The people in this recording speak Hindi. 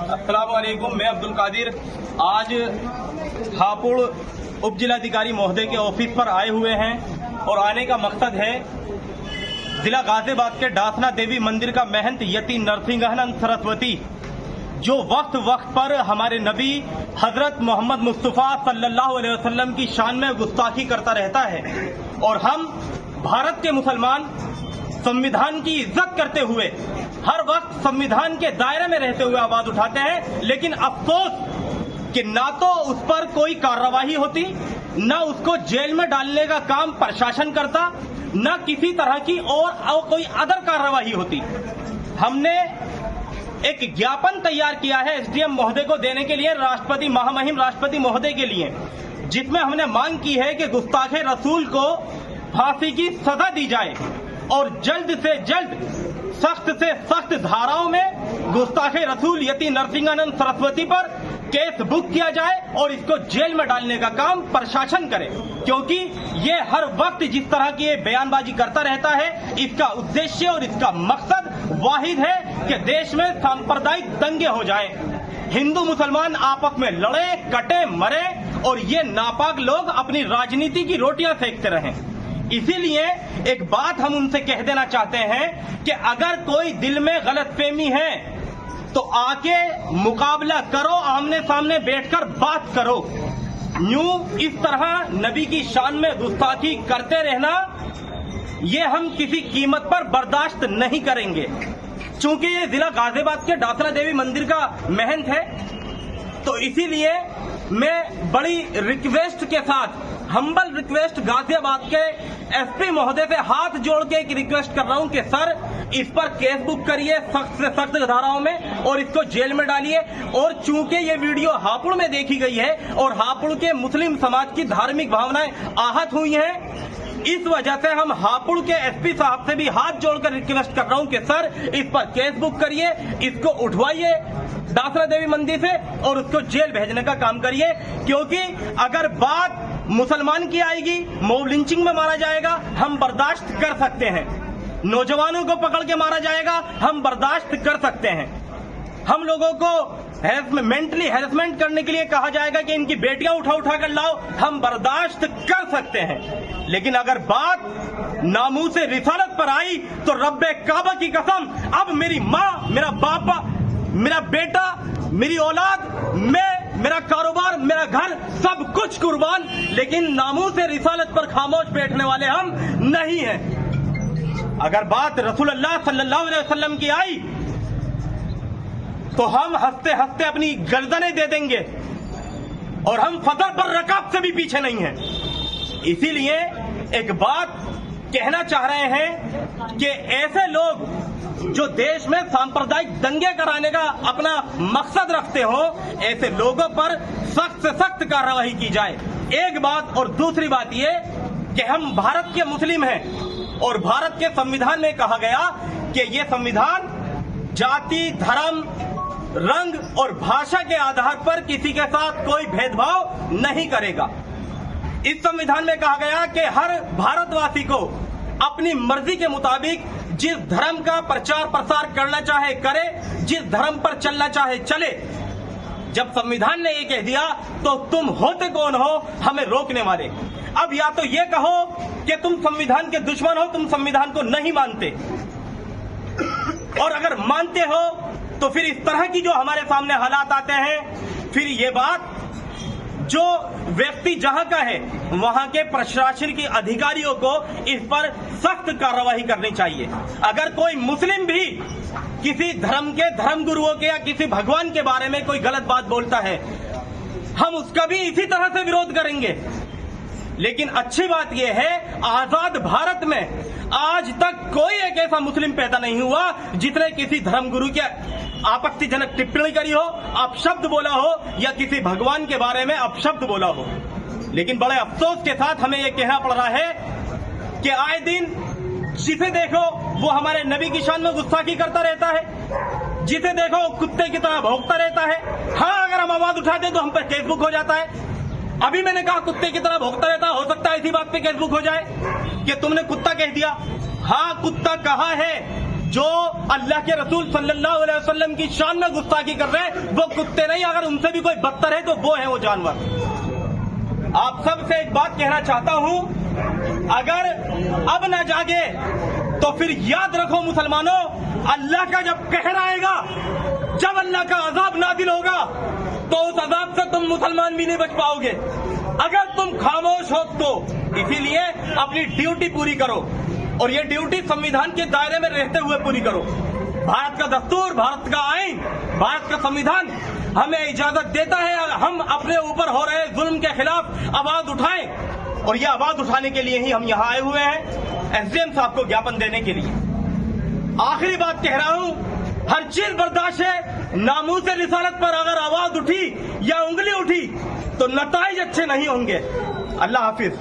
अस्सलाम वालेकुम, मैं अब्दुल कादिर आज हापुड़ उप जिलाधिकारी महोदय के ऑफिस पर आए हुए हैं और आने का मकसद है जिला गाजियाबाद के डासना देवी मंदिर का महंत यति नरसिंहानंद सरस्वती जो वक्त वक्त पर हमारे नबी हजरत मोहम्मद मुस्तफ़ा सल्लल्लाहु अलैहि वसल्लम की शान में गुस्ताखी करता रहता है और हम भारत के मुसलमान संविधान की इज्जत करते हुए हर वक्त संविधान के दायरे में रहते हुए आवाज उठाते हैं, लेकिन अफसोस कि ना तो उस पर कोई कार्रवाई होती, ना उसको जेल में डालने का काम प्रशासन करता, ना किसी तरह की और कोई अदर कार्रवाई होती। हमने एक ज्ञापन तैयार किया है एसडीएम महोदय को देने के लिए, राष्ट्रपति महामहिम राष्ट्रपति महोदय के लिए, जिसमें हमने मांग की है कि गुस्ताखे रसूल को फांसी की सजा दी जाए और जल्द से जल्द सख्त से सख्त धाराओं में गुस्ताखे रसूल यति नरसिंहानंद सरस्वती पर केस बुक किया जाए और इसको जेल में डालने का काम प्रशासन करे, क्योंकि ये हर वक्त जिस तरह की बयानबाजी करता रहता है, इसका उद्देश्य और इसका मकसद वाहिद है कि देश में सांप्रदायिक दंगे हो जाएं, हिंदू मुसलमान आपस में लड़े कटे मरे और ये नापाक लोग अपनी राजनीति की रोटियां सेकते रहें। इसीलिए एक बात हम उनसे कह देना चाहते हैं कि अगर कोई दिल में गलतफहमी है तो आके मुकाबला करो, आमने सामने बैठकर बात करो। यूं इस तरह नबी की शान में गुस्ताखी करते रहना ये हम किसी कीमत पर बर्दाश्त नहीं करेंगे। चूंकि ये जिला गाजियाबाद के डासना देवी मंदिर का महंत है, तो इसीलिए मैं बड़ी रिक्वेस्ट के साथ, हम्बल रिक्वेस्ट गाजियाबाद के एसपी महोदय से हाथ जोड़ के एक रिक्वेस्ट कर रहा हूं कि सर इस पर केस बुक करिए सख्त से सख्त धाराओं में और इसको जेल में डालिए। और चूंकि ये वीडियो हापुड़ में देखी गई है और हापुड़ के मुस्लिम समाज की धार्मिक भावनाएं आहत हुई हैं, इस वजह से हम हापुड़ के एसपी साहब से भी हाथ जोड़कर रिक्वेस्ट कर रहा हूं कि सर इस पर केस बुक करिए, इसको उठवाइए डासना देवी मंदिर से और उसको जेल भेजने का काम करिए। क्योंकि अगर बात मुसलमान की आएगी, मॉब लिंचिंग में मारा जाएगा, हम बर्दाश्त कर सकते हैं। नौजवानों को पकड़ के मारा जाएगा, हम बर्दाश्त कर सकते हैं। हम लोगों को मेंटली हैरेसमेंट करने के लिए कहा जाएगा कि इनकी बेटियां उठा कर लाओ, हम बर्दाश्त कर सकते हैं। लेकिन अगर बात नामूस रिसालत पर आई तो रब्बे काबा की कसम, अब मेरी माँ, मेरा बापा, मेरा बेटा, मेरी औलाद, मैं, मेरा कारोबार, मेरा घर, सब कुछ कुर्बान, लेकिन नामूस रिसालत पर खामोश बैठने वाले हम नहीं हैं। अगर बात रसूलुल्लाह सल्लल्लाहु अलैहि वसल्लम की आई तो हम हंसते हंसते अपनी गर्दनें दे देंगे और हम फजर पर रकाब से भी पीछे नहीं हैं। इसीलिए एक बात कहना चाह रहे हैं कि ऐसे लोग जो देश में सांप्रदायिक दंगे कराने का अपना मकसद रखते हो, ऐसे लोगों पर सख्त से सख्त कार्रवाई की जाए। एक बात, और दूसरी बात ये कि हम भारत के मुस्लिम हैं और भारत के संविधान में कहा गया कि ये संविधान जाति, धर्म, रंग और भाषा के आधार पर किसी के साथ कोई भेदभाव नहीं करेगा। इस संविधान में कहा गया कि हर भारतवासी को अपनी मर्जी के मुताबिक जिस धर्म का प्रचार प्रसार करना चाहे करे, जिस धर्म पर चलना चाहे चले। जब संविधान ने ये कह दिया तो तुम होते कौन हो हमें रोकने वाले? अब या तो ये कहो कि तुम संविधान के दुश्मन हो, तुम संविधान को नहीं मानते, और अगर मानते हो तो फिर इस तरह की जो हमारे सामने हालात आते हैं, फिर ये बात जो व्यक्ति जहां का है वहां के प्रशासन के अधिकारियों को इस पर सख्त कार्रवाई करनी चाहिए। अगर कोई मुस्लिम भी किसी धर्म के धर्मगुरुओं के या किसी भगवान के बारे में कोई गलत बात बोलता है, हम उसका भी इसी तरह से विरोध करेंगे। लेकिन अच्छी बात यह है, आजाद भारत में आज तक कोई एक ऐसा मुस्लिम पैदा नहीं हुआ जिसने किसी धर्मगुरु के आपत्तिजनक टिप्पणी करी हो, अपशब्द बोला हो या किसी भगवान के बारे में अपशब्द बोला हो। लेकिन बड़े अफसोस के साथ हमें यह कहना पड़ रहा है कि आए दिन जिसे देखो वो हमारे नबी की शान में गुस्ताखी करता रहता है, जिसे देखो कुत्ते की तरह भौंकता रहता है। हाँ, अगर हम आवाज उठाते तो हम पर केस बुक हो जाता है। अभी मैंने कहा कुत्ते की तरह भौंकता रहता, हो सकता है इसी बात पे केस बुक हो जाए कि तुमने कुत्ता कह दिया। हाँ, कुत्ता कहा है, जो अल्लाह के रसूल सल्लल्लाहु अलैहि वसल्लम की शान में गुस्ताखी कर रहे हैं वो कुत्ते नहीं, अगर उनसे भी कोई बदतर है तो वो है वो जानवर। आप सबसे एक बात कहना चाहता हूं, अगर अब न जागे तो फिर याद रखो मुसलमानों, अल्लाह का जब कहर आएगा, जब अल्लाह का अजाब नादिल होगा तो उस अजाब से तुम मुसलमान भी नहीं बच पाओगे अगर तुम खामोश हो तो। इसीलिए अपनी ड्यूटी पूरी करो और ये ड्यूटी संविधान के दायरे में रहते हुए पूरी करो। भारत का दस्तूर, भारत का आईन, भारत का संविधान हमें इजाजत देता है हम अपने ऊपर हो रहे जुल्म के खिलाफ आवाज उठाएं, और ये आवाज उठाने के लिए ही हम यहाँ आए हुए हैं, एसडीएम साहब को ज्ञापन देने के लिए। आखिरी बात कह रहा हूं, हर चीज बर्दाश्त है, नामूस रिसालत पर अगर आवाज उठी या उंगली उठी तो नताइज अच्छे नहीं होंगे। अल्लाह हाफिज।